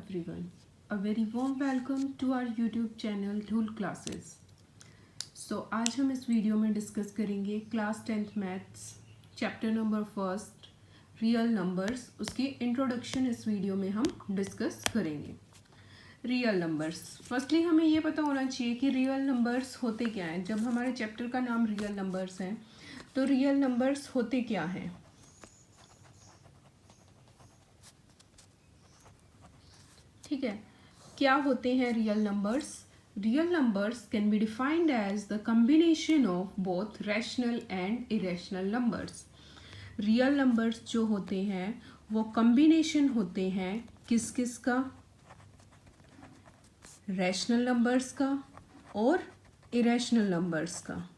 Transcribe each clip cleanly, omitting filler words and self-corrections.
everyone. A very warm welcome to our YouTube channel धूल classes. आज हम इस वीडियो में डिस्कस करेंगे class 10th maths chapter number 1 real numbers. उसकी इंट्रोडक्शन इस वीडियो में हम डिस्कस करेंगे. रियल नंबर्स, फर्स्टली हमें ये पता होना चाहिए कि रियल नंबर्स होते क्या हैं. जब हमारे चैप्टर का नाम रियल नंबर्स है तो रियल नंबर्स होते क्या हैं. ठीक है, क्या होते हैं real numbers. Real numbers can be defined as the combination of both rational and irrational numbers. Real numbers जो होते हैं वो कॉम्बिनेशन होते हैं किस किस का, रैशनल नंबर्स का और इरेशनल नंबर्स का.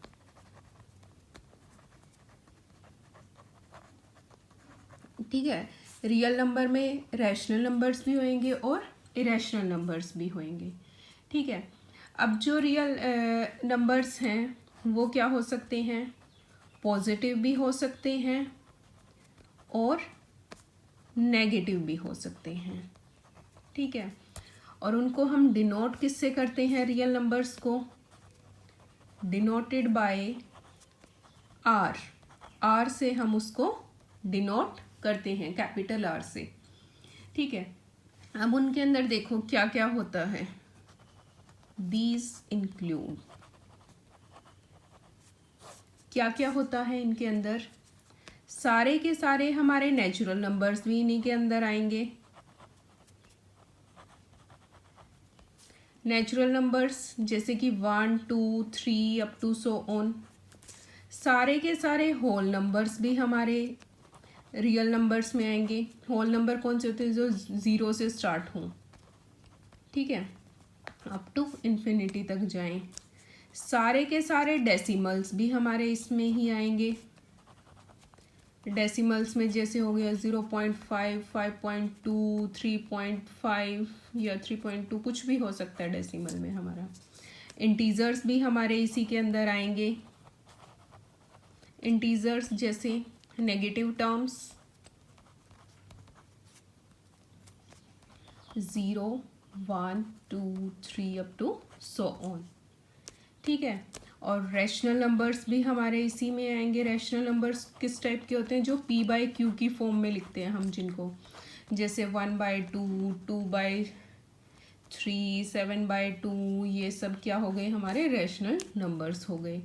ठीक है, रियल नंबर में रैशनल नंबर्स भी होंगे और इरेशनल नंबर्स भी होंगे. ठीक है, अब जो रियल नंबर्स हैं वो क्या हो सकते हैं, पॉजिटिव भी हो सकते हैं और नेगेटिव भी हो सकते हैं. ठीक है, और उनको हम डिनोट किससे करते हैं, रियल नंबर्स को डिनोटेड बाय आर. आर से हम उसको डिनोट करते हैं, कैपिटल आर से. ठीक है, अब उनके अंदर देखो क्या क्या होता है. दीज इंक्लूड, क्या क्या होता है इनके अंदर. सारे के सारे हमारे नेचुरल नंबर्स भी इन्हीं के अंदर आएंगे. नेचुरल नंबर्स जैसे कि 1 2 3 अप टू सो ऑन. सारे के सारे होल नंबर्स भी हमारे रियल नंबर्स में आएंगे. होल नंबर कौन से होते हैं, जो 0 से स्टार्ट हों. ठीक है, अप टू इन्फिनिटी तक जाएं. सारे के सारे डेसिमल्स भी हमारे इसमें ही आएंगे. डेसिमल्स में जैसे हो गया 0.5 5.2 3.5 या 3.2, कुछ भी हो सकता है डेसिमल में हमारा. इंटीजर्स भी हमारे इसी के अंदर आएंगे. इंटीजर्स जैसे negative terms 0 1 2 3 up to so on. ठीक है, और रैशनल नंबर्स भी हमारे इसी में आएंगे. रैशनल नंबर्स किस टाइप के होते हैं, जो p/q की फॉर्म में लिखते हैं हम जिनको, जैसे 1/2 2/3 7/2, ये सब क्या हो गए, हमारे रैशनल नंबर्स हो गए.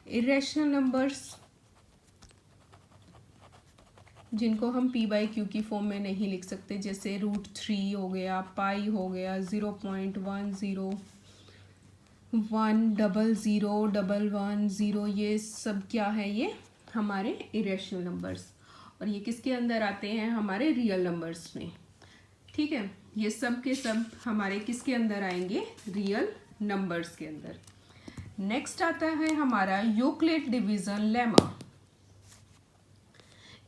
इरेशनल नंबर्स जिनको हम p/q की फॉर्म में नहीं लिख सकते, जैसे √3 हो गया, पाई हो गया, 0.10 1 00 110, ये सब क्या है, ये हमारे इरेशनल नंबर्स. और ये किसके अंदर आते हैं, हमारे रियल नंबर्स में. ठीक है, ये सब के सब हमारे किसके अंदर आएंगे, रियल नंबर्स के अंदर. नेक्स्ट आता है हमारा यूक्लिड डिवीजन लेमा.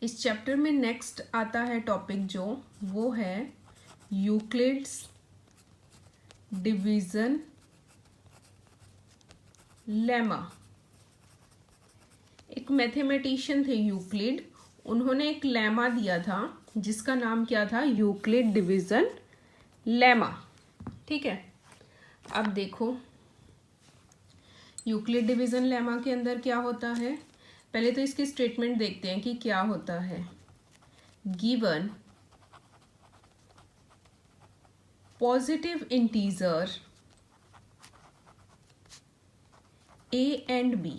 इस चैप्टर में नेक्स्ट आता है टॉपिक जो वो है यूक्लिड्स डिवीजन लेमा. एक मैथमेटिशियन थे यूक्लिड, उन्होंने एक लेमा दिया था जिसका नाम क्या था, यूक्लिड डिवीजन लेमा. ठीक है, अब देखो यूक्लिड डिवीजन लेमा के अंदर क्या होता है. पहले तो इसकी स्टेटमेंट देखते हैं कि क्या होता है. Given positive integer a and b,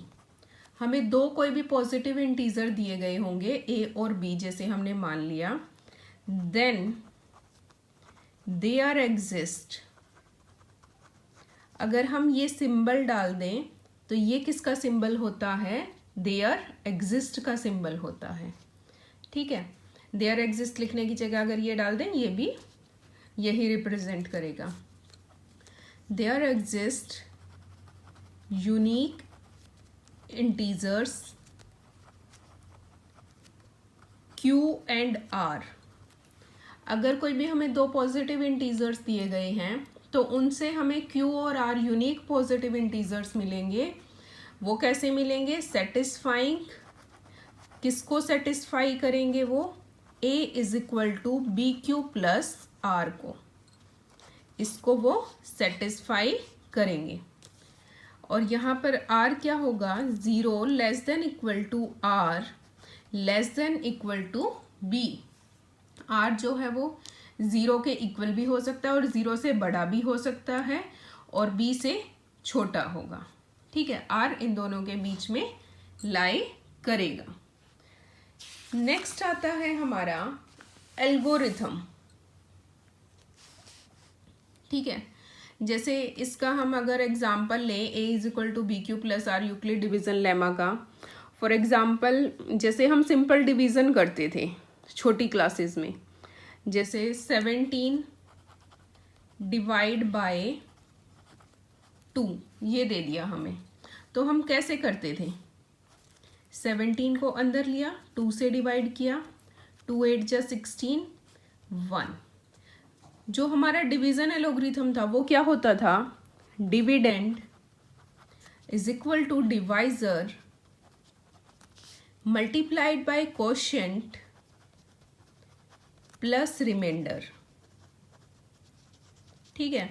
हमें दो कोई भी पॉजिटिव इंटीजर दिए गए होंगे a और b, जैसे हमने मान लिया. देन दे आर एग्जिस्ट, अगर हम ये सिंबल डाल दें तो ये किसका सिंबल होता है, देयर एग्जिस्ट का सिंबल होता है. ठीक है, देयर एग्जिस्ट लिखने की जगह अगर ये डाल दें, ये भी यही रिप्रेजेंट करेगा. There exist unique integers q and r. अगर कोई भी हमें दो पॉजिटिव इंटीजर्स दिए गए हैं तो उनसे हमें q और r यूनिक पॉजिटिव इंटीजर्स मिलेंगे. वो कैसे मिलेंगे, सेटिस्फाइंग, किसको सेटिस्फाई करेंगे, वो a = bq + r को. इसको वो सेटिस्फाई करेंगे। और यहाँ पर आर क्या होगा, 0 less than equal to R less than equal to B. R जो है वो 0 के इक्वल भी हो सकता है और 0 से बड़ा भी हो सकता है और बी से छोटा होगा। ठीक है, आर इन दोनों के बीच में लाई करेगा। नेक्स्ट आता है हमारा एल्गोरिथम। ठीक है, जैसे इसका हम अगर एग्जाम्पल लें A is equal to B Q plus R Euclid division lemma का। फॉर एग्जाम्पल जैसे हम सिंपल डिवीजन करते थे छोटी क्लासेस में, जैसे 17 डिवाइड बाय 2 ये दे दिया हमें, तो हम कैसे करते थे, 17 को अंदर लिया, 2 से डिवाइड किया, 2 8 जा 16 1। जो हमारा डिवीजन एलोग्रिथम था वो क्या होता था, dividend is equal to divisor multiplied by quotient plus remainder. ठीक है,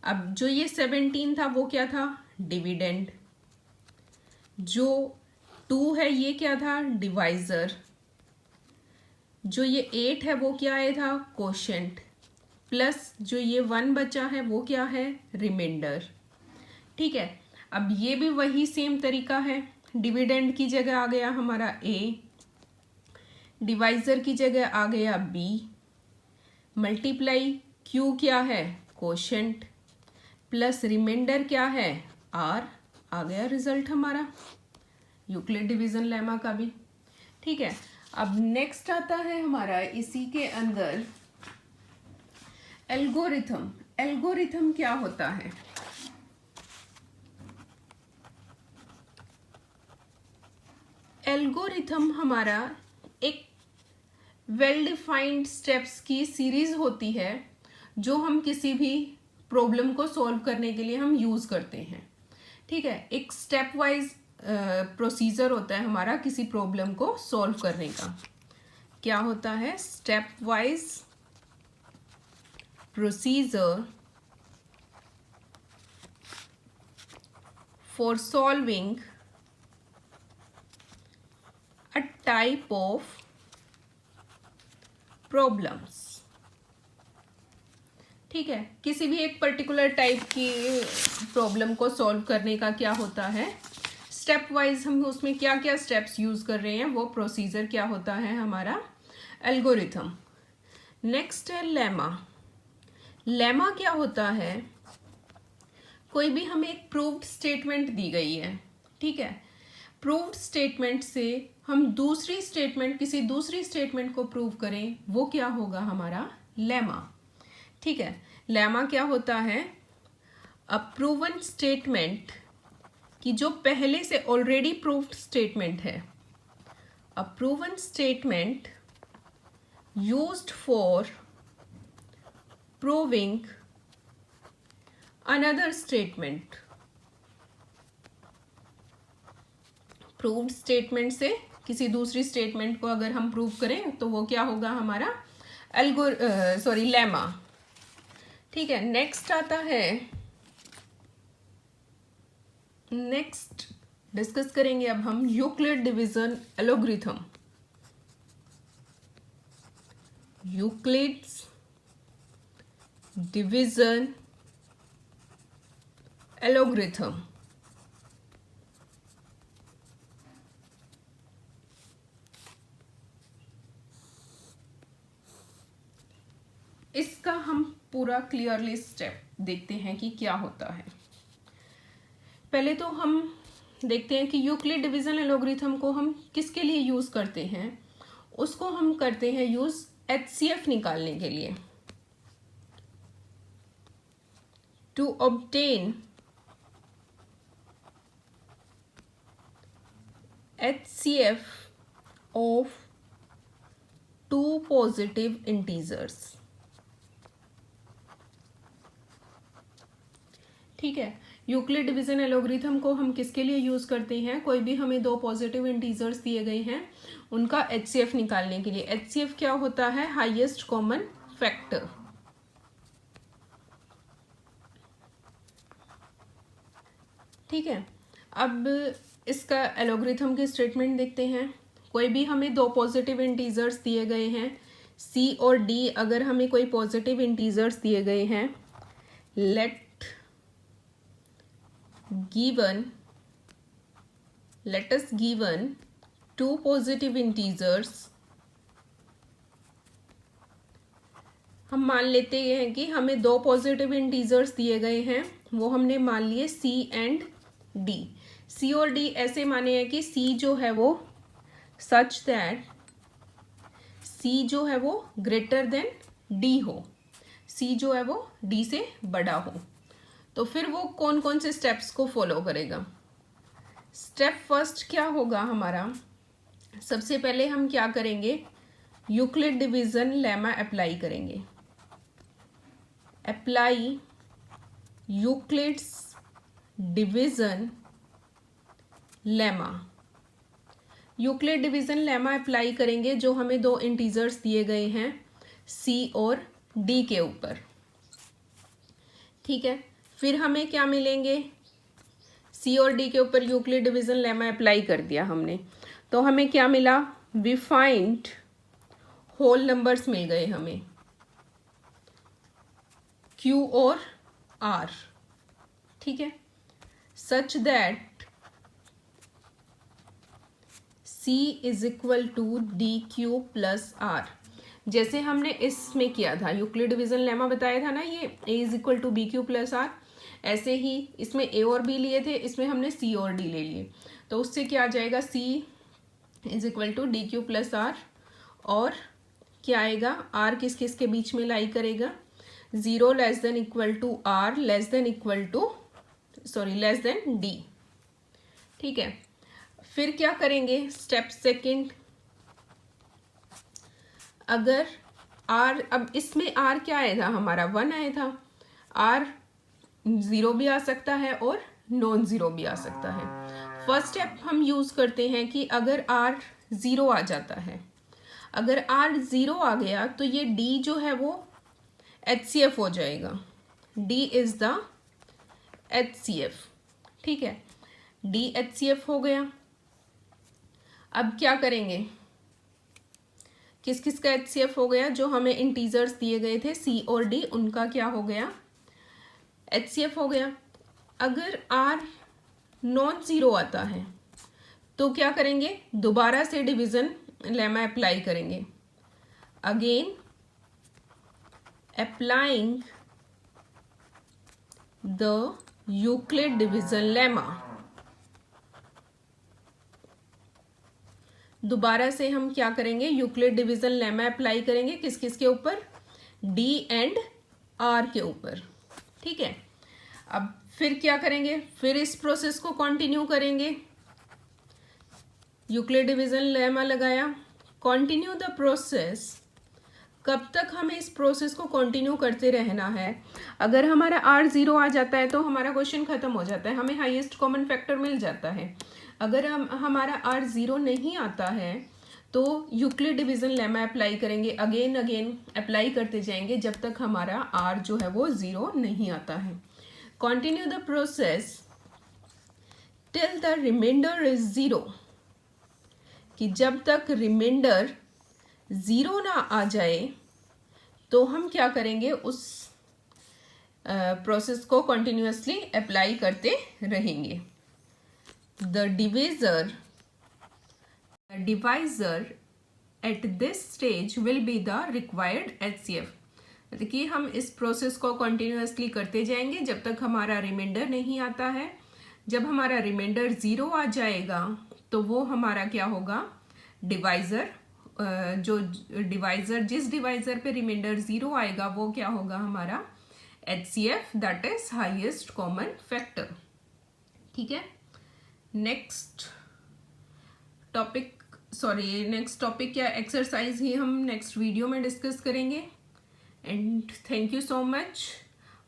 अब जो ये 17 था वो क्या था, डिविडेंड। जो 2 है ये क्या था, डिवाइजर। जो ये 8 है वो क्या आया था, कोशेंट। प्लस जो ये 1 बचा है वो क्या है, रिमाइंडर। ठीक है, अब ये भी वही सेम तरीका है, डिविडेंड की जगह आ गया हमारा ए, डिवाइजर की जगह आ गया बी, मल्टीप्लाई क्यू क्या है, कोशेंट, प्लस रिमाइंडर क्या है, आर। आ गया रिजल्ट हमारा यूक्लिड डिवीजन लेमा का भी। ठीक है, अब नेक्स्ट आता है हमारा इसी के अंदर एल्गोरिथम। एल्गोरिथम क्या होता है, एल्गोरिथम हमारा एक वेल डिफाइंड स्टेप्स की सीरीज होती है जो हम किसी भी प्रॉब्लम को सॉल्व करने के लिए हम यूज करते हैं। ठीक है, एक स्टेप वाइज प्रोसीजर होता है हमारा किसी प्रॉब्लम को सॉल्व करने का। क्या होता है, step wise procedure for solving a type of problems. ठीक है, किसी भी एक पर्टिकुलर टाइप की प्रॉब्लम को सॉल्व करने का क्या होता है, स्टेप वाइज हम उसमें क्या क्या स्टेप्स यूज कर रहे हैं वो प्रोसीजर क्या होता है हमारा, एल्गोरिथम। नेक्स्ट है लेमा। लेमा क्या होता है, कोई भी हमें एक प्रूव्ड स्टेटमेंट दी गई है। ठीक है, प्रूव्ड स्टेटमेंट से हम दूसरी स्टेटमेंट, किसी दूसरी स्टेटमेंट को प्रूव करें, वो क्या होगा हमारा लेमा। ठीक है, लेमा क्या होता है, अ प्रूवन स्टेटमेंट कि जो पहले से ऑलरेडी प्रूव्ड स्टेटमेंट है, अ proven statement used for proving another statement. Proved statement से किसी दूसरी स्टेटमेंट को अगर हम प्रूव करें तो वो क्या होगा हमारा लेमा। ठीक है, नेक्स्ट आता है, नेक्स्ट डिस्कस करेंगे अब हम Euclid division algorithm. Euclid's division algorithm. इसका हम पूरा क्लियरली स्टेप देखते हैं कि क्या होता है। पहले तो हम देखते हैं कि यूक्लिड डिवीजन एलोग्रिथम को हम किसके लिए यूज करते हैं। उसको हम करते हैं यूज HCF निकालने के लिए। To obtain HCF of 2 positive integers. ठीक है, यूक्लिड डिवीजन एलोग्रिथम को हम किसके लिए यूज करते हैं, कोई भी हमें 2 पॉजिटिव इंटीजर्स दिए गए हैं उनका HCF निकालने के लिए। HCF क्या होता है, हाईएस्ट कॉमन फैक्टर। ठीक है, अब इसका एलोग्रिथम के स्टेटमेंट देखते हैं। कोई भी हमें दो पॉजिटिव इंटीजर्स दिए गए हैं, सी और डी, अगर हमें कोई पॉजिटिव इंटीजर्स दिए गए हैं, let us given two positive integers, हम मान लेते हैं कि हमें दो पॉजिटिव इंटीजर्स दिए गए हैं, वो हमने मान लिए सी एंड डी। सी और डी ऐसे माने हैं कि सी जो है वो सच दैट सी जो है वो ग्रेटर देन डी हो, सी जो है वो डी से बड़ा हो। तो फिर वो कौन कौन से स्टेप्स को फॉलो करेगा? स्टेप फर्स्ट क्या होगा हमारा? सबसे पहले हम क्या करेंगे? यूक्लिड डिवीजन लेमा अप्लाई करेंगे। Apply Euclid's division lemma. Euclid division lemma apply करेंगे जो हमें दो इंटीजर्स दिए गए हैं सी और डी के ऊपर। ठीक है, फिर हमें क्या मिलेंगे? सी और डी के ऊपर यूक्लिड डिवीजन लेमा अप्लाई कर दिया हमने, तो हमें क्या मिला? वी फाइंड होल नंबर्स मिल गए हमें, क्यू और आर। ठीक है, such that C is equal to D Q plus R, जैसे हमने इसमें किया था, यूक्लिड डिवीजन लेमा बताया था ना, ये A is equal to B Q plus R, ऐसे ही इसमें A और B लिए थे, इसमें हमने C और D ले लिए। तो उससे क्या आ जाएगा? C is equal to D Q plus R, और क्या आएगा? R किस किस के बीच में लाई करेगा? 0 less than equal to R less than equal to less than D। ठीक है, फिर क्या करेंगे? स्टेप सेकंड, अगर R, अब इसमें R क्या आया था हमारा? 1 आया था। R 0 भी आ सकता है और नॉन ज़ीरो भी आ सकता है। फर्स्ट स्टेप हम यूज़ करते हैं कि अगर R 0 आ जाता है, अगर R 0 आ गया तो ये D जो है वो HCF हो जाएगा। D is the HCF। ठीक है, D HCF हो गया। अब क्या करेंगे? किस किस का HCF हो गया? जो हमें इंटीजर्स दिए गए थे C और D, उनका क्या हो गया? HCF हो गया। अगर R नॉन ज़ीरो आता है तो क्या करेंगे? दोबारा से डिवीजन लेमा अप्लाई करेंगे। Again applying the Euclid division lemma, दोबारा से हम क्या करेंगे? यूक्लिड डिवीजन लेमा अप्लाई करेंगे। किस किस के ऊपर? D एंड R के ऊपर। ठीक है, अब फिर क्या करेंगे? फिर इस प्रोसेस को कंटिन्यू करेंगे। यूक्लिड डिवीजन लेमा लगाया, कंटिन्यू द प्रोसेस। कब तक हमें इस प्रोसेस को कंटिन्यू करते रहना है? अगर हमारा R 0 आ जाता है तो हमारा क्वेश्चन खत्म हो जाता है, हमें हाईएस्ट कॉमन फैक्टर मिल जाता है। अगर हमारा R 0 नहीं आता है तो यूक्लिड डिवीजन लेमा अप्लाई करेंगे, अगेन अप्लाई करते जाएंगे जब तक हमारा R जो है वो 0 नहीं आता है। Continue the process till the remainder is 0, कि जब तक रिमाइंडर 0 ना आ जाए तो हम क्या करेंगे? उस प्रोसेस को कंटिन्यूअसली अप्लाई करते रहेंगे। The divisor at this stage will be the required HCF, मतलब कि हम इस प्रोसेस को कंटिन्यूअसली करते जाएंगे जब तक हमारा रिमाइंडर नहीं आता है। जब हमारा रिमाइंडर 0 आ जाएगा तो वो हमारा क्या होगा? डिवाइजर, जिस डिवाइजर पे रिमाइंडर 0 आएगा वो क्या होगा? हमारा HCF, that is highest common factor. ठीक है, नेक्स्ट टॉपिक क्या, एक्सरसाइज ही हम नेक्स्ट वीडियो में डिस्कस करेंगे। And thank you so much.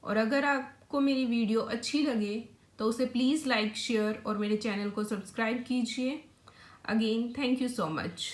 और अगर आपको मेरी वीडियो अच्छी लगे तो उसे प्लीज़ लाइक, शेयर और मेरे चैनल को सब्सक्राइब कीजिए। Again thank you so much.